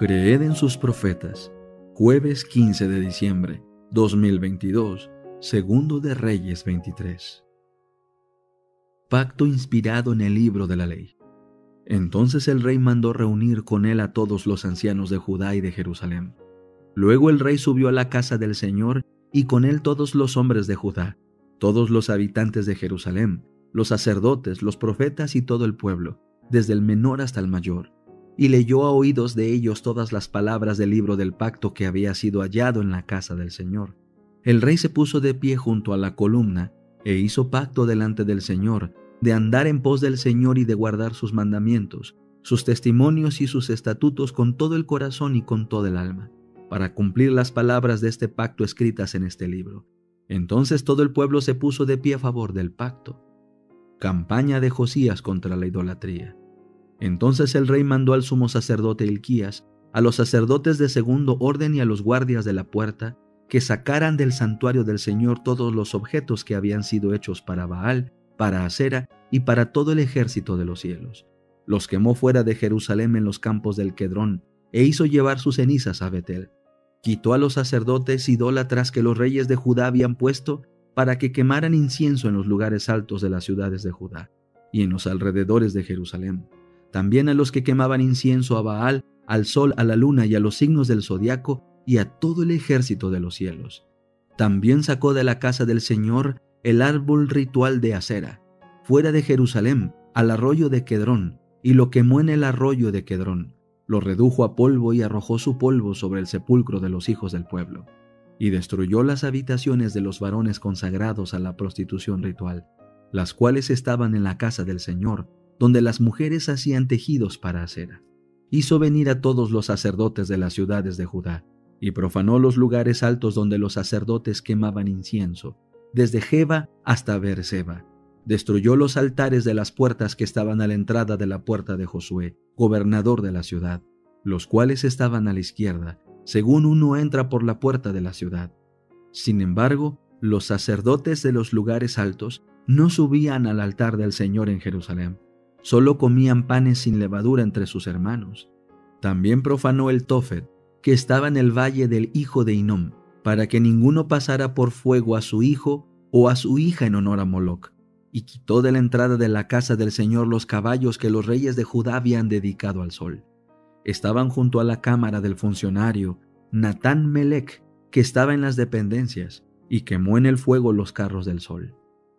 Creed en sus profetas. Jueves 15 de diciembre 2022, Segundo de Reyes 23. Pacto inspirado en el libro de la ley. Entonces el rey mandó reunir con él a todos los ancianos de Judá y de Jerusalén. Luego el rey subió a la casa del Señor y con él todos los hombres de Judá, todos los habitantes de Jerusalén, los sacerdotes, los profetas y todo el pueblo, desde el menor hasta el mayor. Y leyó a oídos de ellos todas las palabras del libro del pacto que había sido hallado en la casa del Señor. El rey se puso de pie junto a la columna e hizo pacto delante del Señor, de andar en pos del Señor y de guardar sus mandamientos, sus testimonios y sus estatutos con todo el corazón y con todo el alma, para cumplir las palabras de este pacto escritas en este libro. Entonces todo el pueblo se puso de pie a favor del pacto. Campaña de Josías contra la idolatría. Entonces el rey mandó al sumo sacerdote Hilquías, a los sacerdotes de segundo orden y a los guardias de la puerta, que sacaran del santuario del Señor todos los objetos que habían sido hechos para Baal, para Asera y para todo el ejército de los cielos. Los quemó fuera de Jerusalén en los campos del Quedrón, e hizo llevar sus cenizas a Betel. Quitó a los sacerdotes idólatras que los reyes de Judá habían puesto para que quemaran incienso en los lugares altos de las ciudades de Judá y en los alrededores de Jerusalén. También a los que quemaban incienso a Baal, al sol, a la luna y a los signos del zodiaco y a todo el ejército de los cielos. También sacó de la casa del Señor el árbol ritual de Asera, fuera de Jerusalén, al arroyo de Quedrón, y lo quemó en el arroyo de Quedrón. Lo redujo a polvo y arrojó su polvo sobre el sepulcro de los hijos del pueblo. Y destruyó las habitaciones de los varones consagrados a la prostitución ritual, las cuales estaban en la casa del Señor, donde las mujeres hacían tejidos para Asera. Hizo venir a todos los sacerdotes de las ciudades de Judá, y profanó los lugares altos donde los sacerdotes quemaban incienso, desde Geba hasta Beerseba. Destruyó los altares de las puertas que estaban a la entrada de la puerta de Josué, gobernador de la ciudad, los cuales estaban a la izquierda, según uno entra por la puerta de la ciudad. Sin embargo, los sacerdotes de los lugares altos no subían al altar del Señor en Jerusalén. Solo comían panes sin levadura entre sus hermanos. También profanó el Tofet, que estaba en el valle del hijo de Hinnom, para que ninguno pasara por fuego a su hijo o a su hija en honor a Moloc. Y quitó de la entrada de la casa del Señor los caballos que los reyes de Judá habían dedicado al sol. Estaban junto a la cámara del funcionario Natán Melech, que estaba en las dependencias, y quemó en el fuego los carros del sol.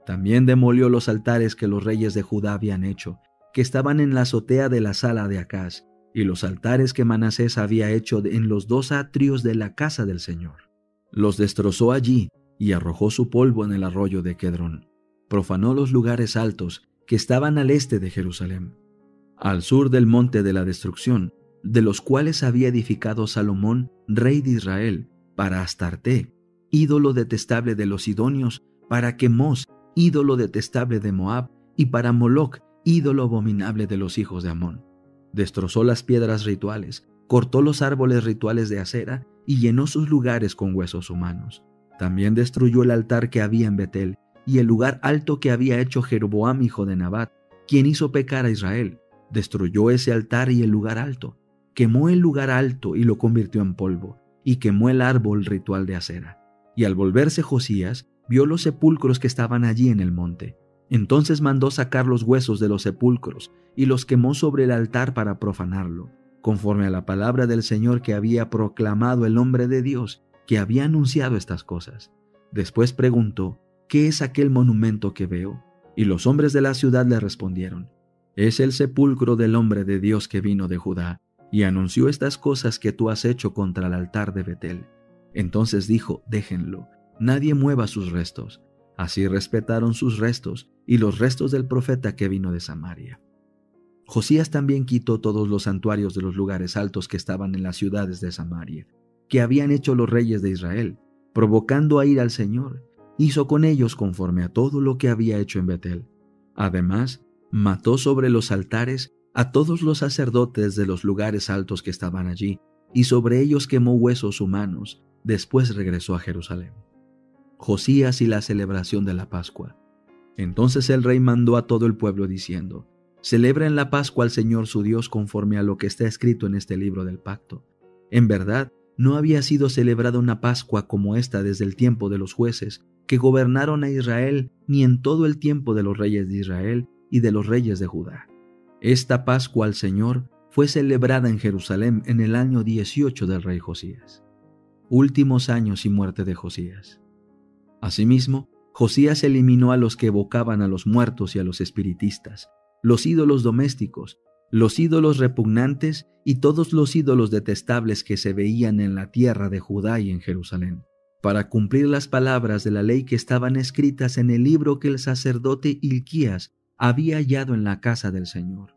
También demolió los altares que los reyes de Judá habían hecho, que estaban en la azotea de la sala de Acaz, y los altares que Manasés había hecho en los dos atrios de la casa del Señor. Los destrozó allí y arrojó su polvo en el arroyo de Quedrón. Profanó los lugares altos que estaban al este de Jerusalén, al sur del monte de la destrucción, de los cuales había edificado Salomón, rey de Israel, para Astarte, ídolo detestable de los sidonios, para Quemos, ídolo detestable de Moab, y para Moloc, ídolo abominable de los hijos de Amón. Destrozó las piedras rituales, cortó los árboles rituales de Asera y llenó sus lugares con huesos humanos. También destruyó el altar que había en Betel y el lugar alto que había hecho Jeroboam hijo de Nabat, quien hizo pecar a Israel. Destruyó ese altar y el lugar alto. Quemó el lugar alto y lo convirtió en polvo, y quemó el árbol ritual de Asera. Y al volverse Josías, vio los sepulcros que estaban allí en el monte. Entonces mandó sacar los huesos de los sepulcros y los quemó sobre el altar para profanarlo, conforme a la palabra del Señor que había proclamado el hombre de Dios, que había anunciado estas cosas. Después preguntó: ¿qué es aquel monumento que veo? Y los hombres de la ciudad le respondieron: es el sepulcro del hombre de Dios que vino de Judá, y anunció estas cosas que tú has hecho contra el altar de Betel. Entonces dijo: déjenlo, nadie mueva sus restos. Así respetaron sus restos y los restos del profeta que vino de Samaria. Josías también quitó todos los santuarios de los lugares altos que estaban en las ciudades de Samaria, que habían hecho los reyes de Israel, provocando a ira al Señor. Hizo con ellos conforme a todo lo que había hecho en Betel. Además, mató sobre los altares a todos los sacerdotes de los lugares altos que estaban allí, y sobre ellos quemó huesos humanos. Después regresó a Jerusalén. Josías y la celebración de la Pascua. Entonces el rey mandó a todo el pueblo diciendo: celebren la Pascua al Señor su Dios conforme a lo que está escrito en este libro del pacto. En verdad, no había sido celebrada una Pascua como esta desde el tiempo de los jueces que gobernaron a Israel, ni en todo el tiempo de los reyes de Israel y de los reyes de Judá. Esta Pascua al Señor fue celebrada en Jerusalén en el año 18 del rey Josías. Últimos años y muerte de Josías. Asimismo, Josías eliminó a los que evocaban a los muertos y a los espiritistas, los ídolos domésticos, los ídolos repugnantes y todos los ídolos detestables que se veían en la tierra de Judá y en Jerusalén, para cumplir las palabras de la ley que estaban escritas en el libro que el sacerdote Hilquías había hallado en la casa del Señor.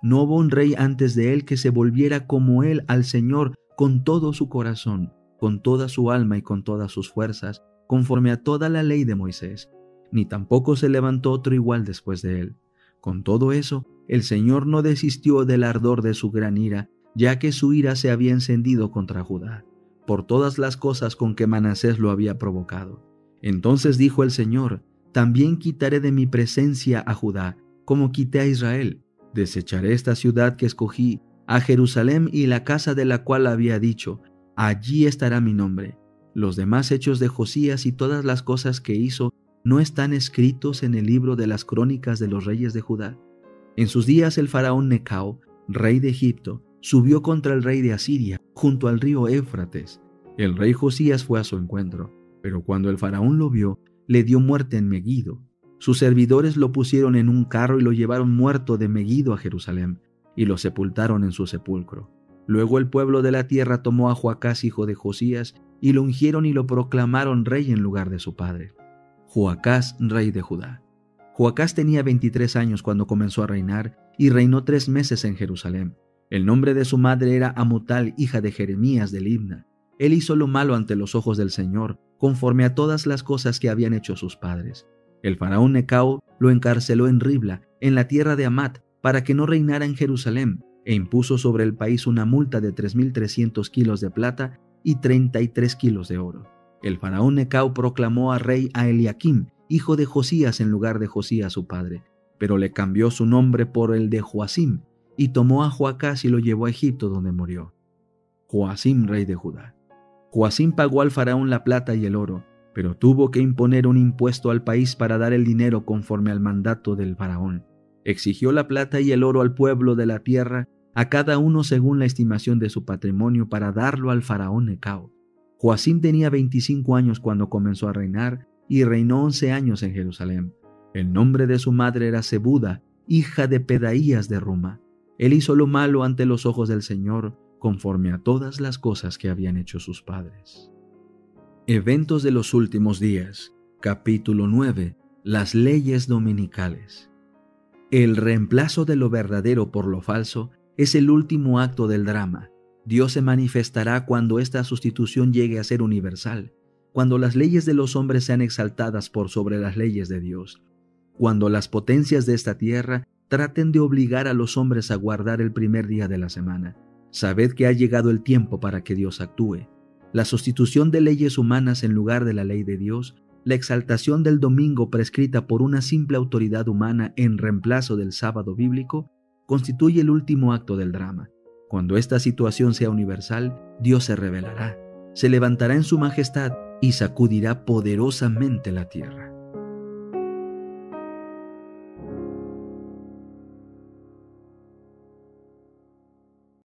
No hubo un rey antes de él que se volviera como él al Señor con todo su corazón, con toda su alma y con todas sus fuerzas, conforme a toda la ley de Moisés, ni tampoco se levantó otro igual después de él. Con todo eso, el Señor no desistió del ardor de su gran ira, ya que su ira se había encendido contra Judá, por todas las cosas con que Manasés lo había provocado. Entonces dijo el Señor: también quitaré de mi presencia a Judá, como quité a Israel. Desecharé esta ciudad que escogí, a Jerusalén y la casa de la cual había dicho: allí estará mi nombre. Los demás hechos de Josías y todas las cosas que hizo ¿no están escritos en el libro de las crónicas de los reyes de Judá? En sus días el faraón Necao, rey de Egipto, subió contra el rey de Asiria, junto al río Éufrates. El rey Josías fue a su encuentro, pero cuando el faraón lo vio, le dio muerte en Megido. Sus servidores lo pusieron en un carro y lo llevaron muerto de Megido a Jerusalén, y lo sepultaron en su sepulcro. Luego el pueblo de la tierra tomó a Joacás, hijo de Josías, y lo ungieron y lo proclamaron rey en lugar de su padre. Joacás, rey de Judá. Joacás tenía 23 años cuando comenzó a reinar, y reinó 3 meses en Jerusalén. El nombre de su madre era Amutal, hija de Jeremías de Libna. Él hizo lo malo ante los ojos del Señor, conforme a todas las cosas que habían hecho sus padres. El faraón Necao lo encarceló en Ribla, en la tierra de Amat, para que no reinara en Jerusalén, e impuso sobre el país una multa de 3.300 kilos de plata y 33 kilos de oro. El faraón Necao proclamó a rey a Eliaquim, hijo de Josías, en lugar de Josías su padre, pero le cambió su nombre por el de Joacim, y tomó a Joacás y lo llevó a Egipto, donde murió. Joacim, rey de Judá. Joacim pagó al faraón la plata y el oro, pero tuvo que imponer un impuesto al país para dar el dinero conforme al mandato del faraón. Exigió la plata y el oro al pueblo de la tierra, a cada uno según la estimación de su patrimonio, para darlo al faraón Necao. Joacim tenía 25 años cuando comenzó a reinar, y reinó 11 años en Jerusalén. El nombre de su madre era Zebuda, hija de Pedaías de Ruma. Él hizo lo malo ante los ojos del Señor, conforme a todas las cosas que habían hecho sus padres. Eventos de los últimos días. Capítulo 9. Las leyes dominicales. El reemplazo de lo verdadero por lo falso es el último acto del drama. Dios se manifestará cuando esta sustitución llegue a ser universal, cuando las leyes de los hombres sean exaltadas por sobre las leyes de Dios, cuando las potencias de esta tierra traten de obligar a los hombres a guardar el primer día de la semana. Sabed que ha llegado el tiempo para que Dios actúe. La sustitución de leyes humanas en lugar de la ley de Dios, la exaltación del domingo prescrita por una simple autoridad humana en reemplazo del sábado bíblico, constituye el último acto del drama. Cuando esta situación sea universal, Dios se revelará, se levantará en su majestad y sacudirá poderosamente la tierra.